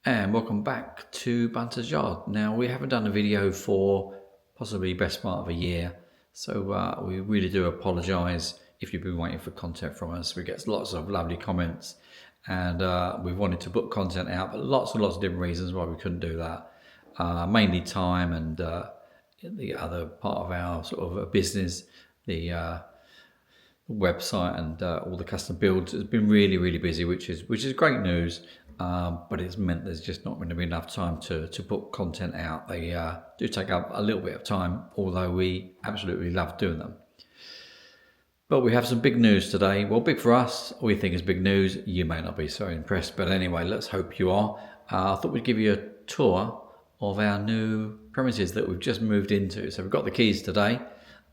And welcome back to Bunters Yard. Now, we haven't done a video for possibly best part of a year, so we really do apologise if you've been waiting for content from us. We get lots of lovely comments, and we wanted to put content out, but lots and lots of different reasons why we couldn't do that. Mainly time and the other part of our sort of business, the website and all the custom builds has been really busy, which is great news. But it's meant there's just not going to be enough time to put content out. They do take up a little bit of time, although we absolutely love doing them. But we have some big news today. Well, big for us, we think is big news. You may not be so impressed, but anyway, let's hope you are. I thought we'd give you a tour of our new premises that we've just moved into. So we've got the keys today,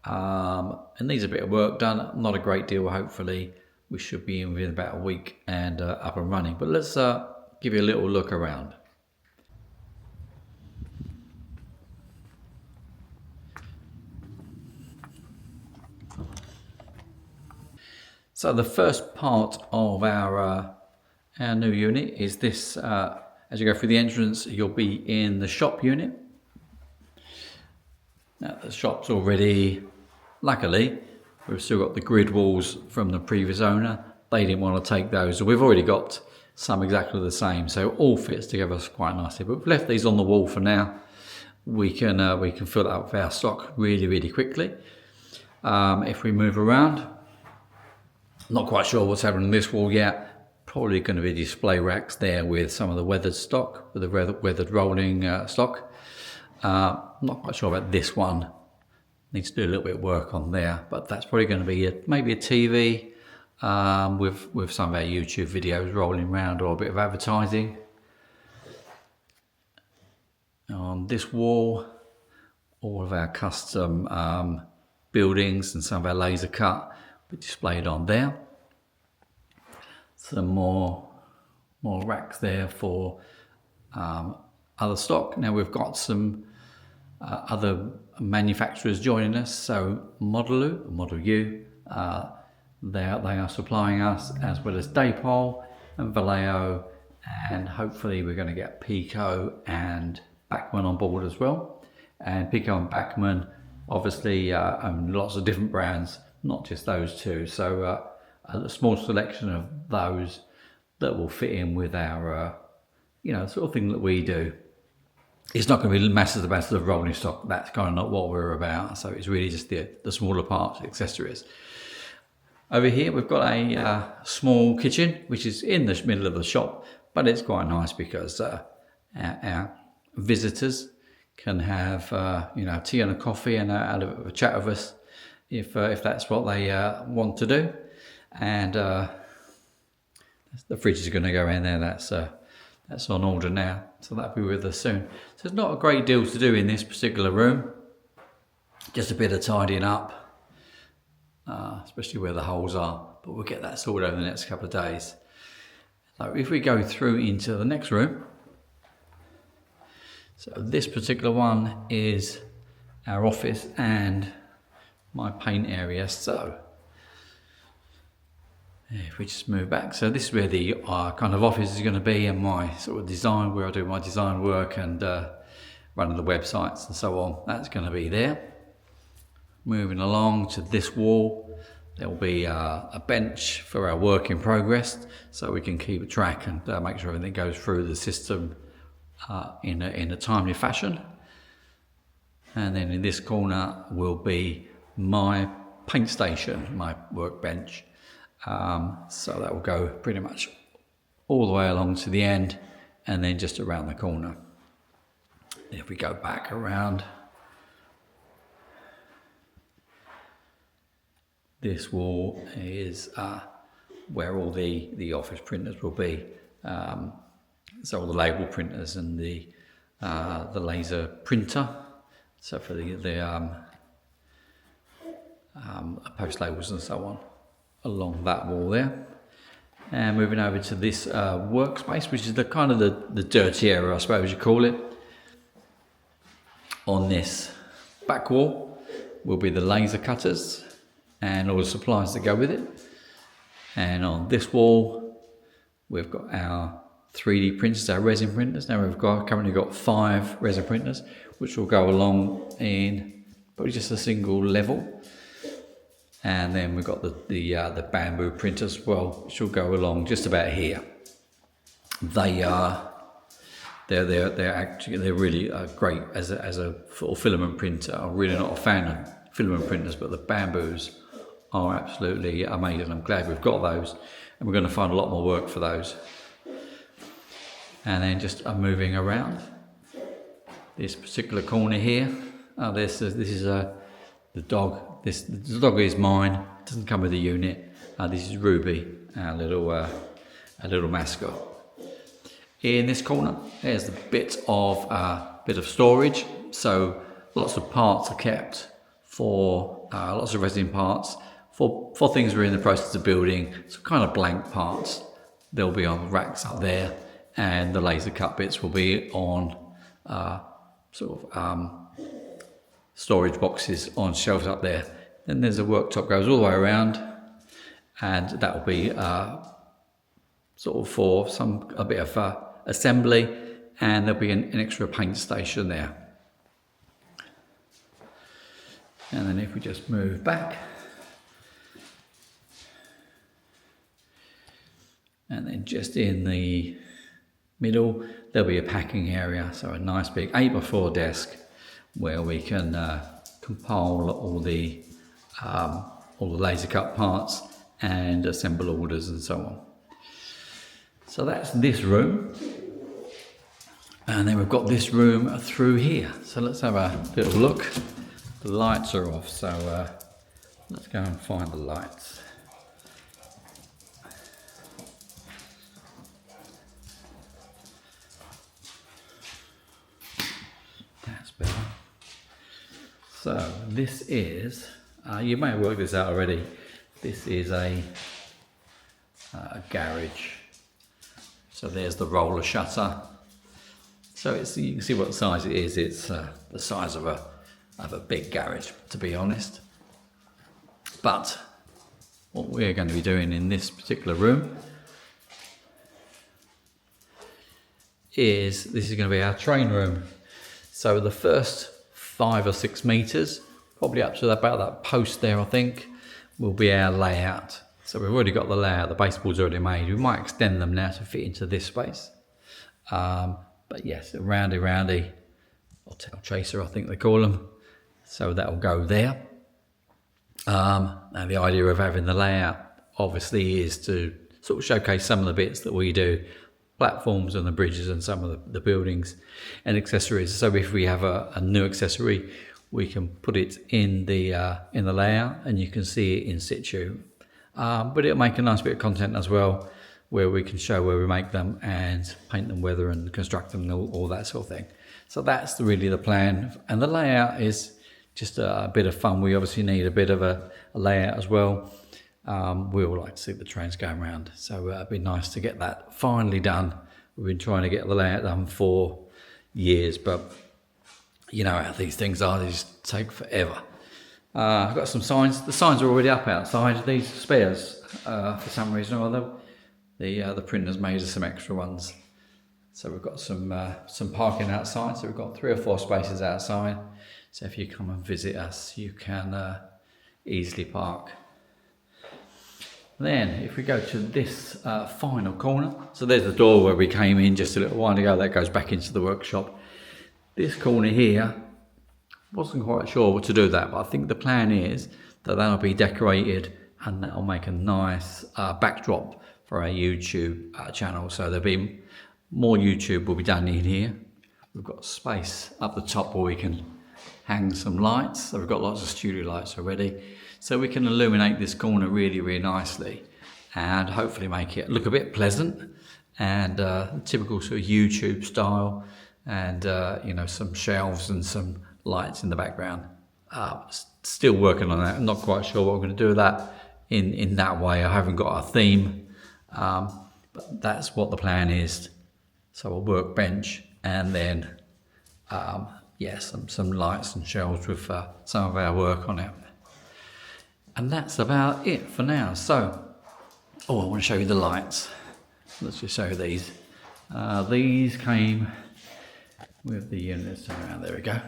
and needs a bit of work done. Not a great deal, hopefully. We should be in within about a week and up and running. But let's give you a little look around. So the first part of our new unit is this. As you go through the entrance, you'll be in the shop unit. Now the shop's already, luckily, we've still got the grid walls from the previous owner. They didn't want to take those. So we've already got some exactly the same. So it all fits together quite nicely. But we've left these on the wall for now. We can fill that up with our stock really quickly. If we move around, not quite sure what's happening on this wall yet. Probably going to be display racks there with some of the weathered stock, with the weathered rolling stock. Not quite sure about this one. Needs to do a little bit of work on there, but that's probably going to be maybe a TV with some of our YouTube videos rolling around, or a bit of advertising. On this wall, all of our custom buildings and some of our laser cut will be displayed on there. Some more racks there for other stock. Now we've got some other manufacturers joining us. So Model U, they are supplying us, as well as Daypol and Vallejo, and hopefully we're going to get Pico and Bachmann on board as well. And Pico and Bachmann obviously own lots of different brands, not just those two. So a small selection of those that will fit in with our sort of thing that we do. It's not going to be massive amounts of rolling stock. That's kind of not what we're about. So it's really just the smaller parts, accessories. Over here, we've got a small kitchen, which is in the middle of the shop, but it's quite nice because our visitors can have tea and a coffee and a chat with us if that's what they want to do. And the fridge is going to go in there. That's on order now, so that'll be with us soon. So there's not a great deal to do in this particular room. Just a bit of tidying up, especially where the holes are. But we'll get that sorted over the next couple of days. So if we go through into the next room, so this particular one is our office and my paint area. So if we just move back, so this is where the kind of office is going to be, and my sort of design, where I do my design work and running the websites and so on, that's going to be there. Moving along to this wall, there will be a bench for our work in progress, so we can keep track and make sure everything goes through the system in a timely fashion. And then in this corner will be my paint station, my workbench. So that will go pretty much all the way along to the end, and then just around the corner. If we go back around, this wall is where all the office printers will be. So all the label printers and the laser printer. So for the post labels and so on, along that wall there. And moving over to this workspace, which is the kind of the dirty area, I suppose you call it. On this back wall will be the laser cutters and all the supplies that go with it. And on this wall, we've got our 3D printers, our resin printers. Now we've currently got 5 resin printers, which will go along in probably just a single level. And then we've got the bamboo printers as well, which will go along just about here. They're really great as a filament printer. I'm really not a fan of filament printers, but the bamboos are absolutely amazing. I'm glad we've got those, and we're going to find a lot more work for those. And then just moving around this particular corner here. This is the dog. The dog is mine. It doesn't come with a unit. This is Ruby, our little mascot. In this corner, there's the bit of storage. So lots of parts are kept for lots of resin parts for things we're in the process of building. So kind of blank parts. They'll be on racks up there, and the laser cut bits will be on storage boxes on shelves up there. Then there's a worktop goes all the way around, and that will be for a bit of assembly, and there'll be an extra paint station there. And then if we just move back, and then just in the middle there'll be a packing area, so a nice big 8x4 desk where we can compile all the laser cut parts and assemble orders and so on. So that's this room, and then we've got this room through here. So let's have a little look. The lights are off, so let's go and find the lights. That's better. So this is, you may have worked this out already, this is a garage. So there's the roller shutter. So you can see what size it is. It's the size of a big garage, to be honest. But what we're going to be doing in this particular room is this is going to be our train room. So the first 5 or 6 meters, probably up to about that post there, I think, will be our layout. So we've already got the layout, the baseboards already made. We might extend them now to fit into this space. But yes, a roundy, or tail chaser, I think they call them. So that'll go there. Now the idea of having the layout obviously is to sort of showcase some of the bits that we do, platforms and the bridges and some of the buildings and accessories. So if we have a new accessory, we can put it in the layout and you can see it in situ. But it'll make a nice bit of content as well, where we can show where we make them and paint them, weather and construct them and all that sort of thing. So that's really the plan. And the layout is just a bit of fun. We obviously need a bit of a layout as well. We all like to see the trains going around. So it'd be nice to get that finally done. We've been trying to get the layout done for years, but you know how these things are, they just take forever. I've got some signs. The signs are already up outside. These spares, for some reason or other, the printer's made us some extra ones. So we've got some parking outside. So we've got 3 or 4 spaces outside. So if you come and visit us, you can easily park. Then if we go to this final corner, so there's the door where we came in just a little while ago. That goes back into the workshop. This corner here, wasn't quite sure what to do with that, but I think the plan is that that'll be decorated and that'll make a nice backdrop for our YouTube channel. So there'll be more YouTube will be done in here. We've got space up the top where we can hang some lights. So we've got lots of studio lights already. So we can illuminate this corner really, really nicely and hopefully make it look a bit pleasant and typical sort of YouTube style, and you know, some shelves and some lights in the background. Still working on that. I'm not quite sure what I'm going to do with that in that way. I haven't got a theme, but that's what the plan is. So a workbench and then some lights and shelves with some of our work on it. And that's about it for now. So, I want to show you the lights. Let's just show you these. These came with the units. There we go.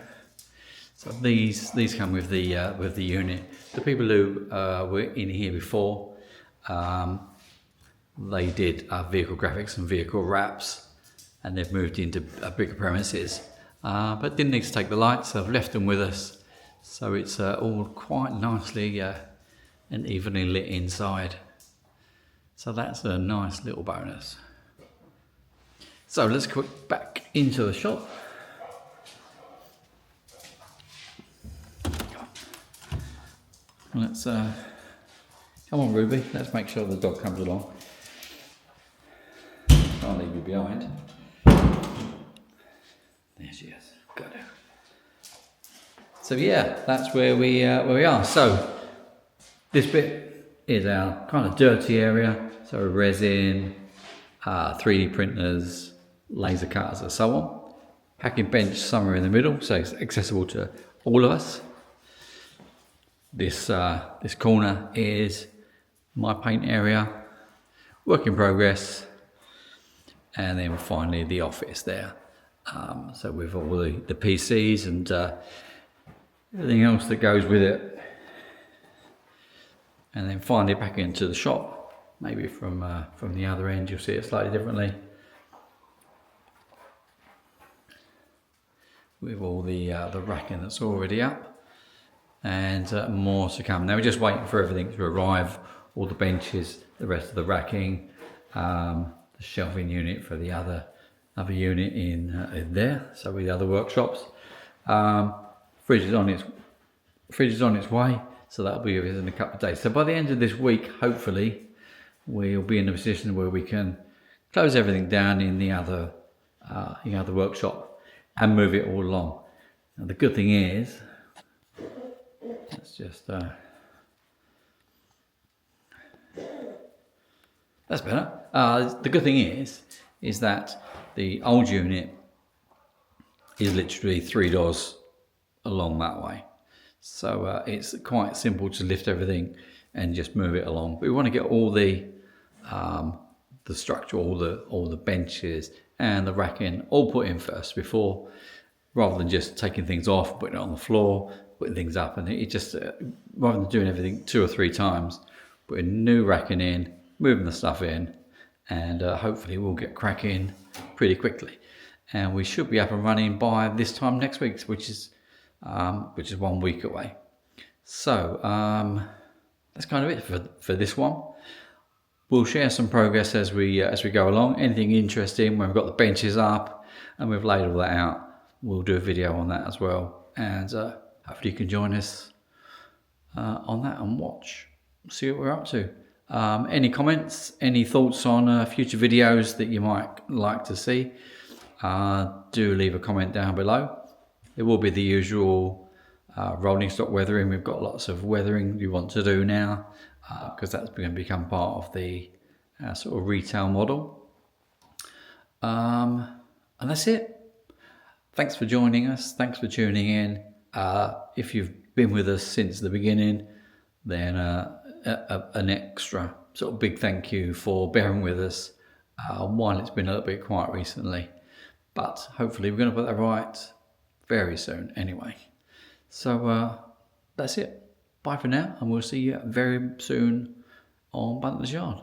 So these come with the unit. The people who were in here before, they did vehicle graphics and vehicle wraps, and they've moved into bigger premises, but didn't need to take the lights, so I've left them with us. So it's all quite nicely and evenly lit inside. So that's a nice little bonus. So let's go back into the shop. Let's come on, Ruby. Let's make sure the dog comes along. Can't leave you behind. There she is. Got her. So yeah, that's where we are. So this bit is our kind of dirty area. So resin, 3D printers, laser cutters, and so on. Packing bench somewhere in the middle, so it's accessible to all of us. This corner is my paint area, work in progress, and then finally the office there. So with all the PCs and everything else that goes with it. And then finally back into the shop. Maybe from the other end you'll see it slightly differently. With all the racking that's already up. And more to come. Now we're just waiting for everything to arrive, all the benches, the rest of the racking, the shelving unit for the other unit in there, so with the other workshops. Fridge is on its way, so that'll be within a couple of days. So by the end of this week, hopefully, we'll be in a position where we can close everything down in the other workshop and move it all along. Now the good thing is, let's just that's better. The good thing is that the old unit is literally 3 doors along that way, so it's quite simple to lift everything and just move it along. But we want to get all the structure, all the benches and the racking all put in first before, rather than just taking things off, putting it on the floor, putting things up, and it just rather than doing everything 2 or 3 times, putting new racking in, moving the stuff in, and hopefully we'll get cracking pretty quickly, and we should be up and running by this time next week, which is 1 week away. So that's kind of it for this one. We'll share some progress as we go along. Anything interesting when we've got the benches up and we've laid all that out, we'll do a video on that as well, and hopefully you can join us on that and see what we're up to. Any comments, any thoughts on future videos that you might like to see, do leave a comment down below. There will be the usual rolling stock weathering. We've got lots of weathering we want to do now, because that's going to become part of the sort of retail model. And that's it. Thanks for joining us. Thanks for tuning in. If you've been with us since the beginning, then an extra sort of big thank you for bearing with us while it's been a little bit quiet recently. But hopefully we're going to put that right very soon anyway. So that's it. Bye for now, and we'll see you very soon on Bunters Yard.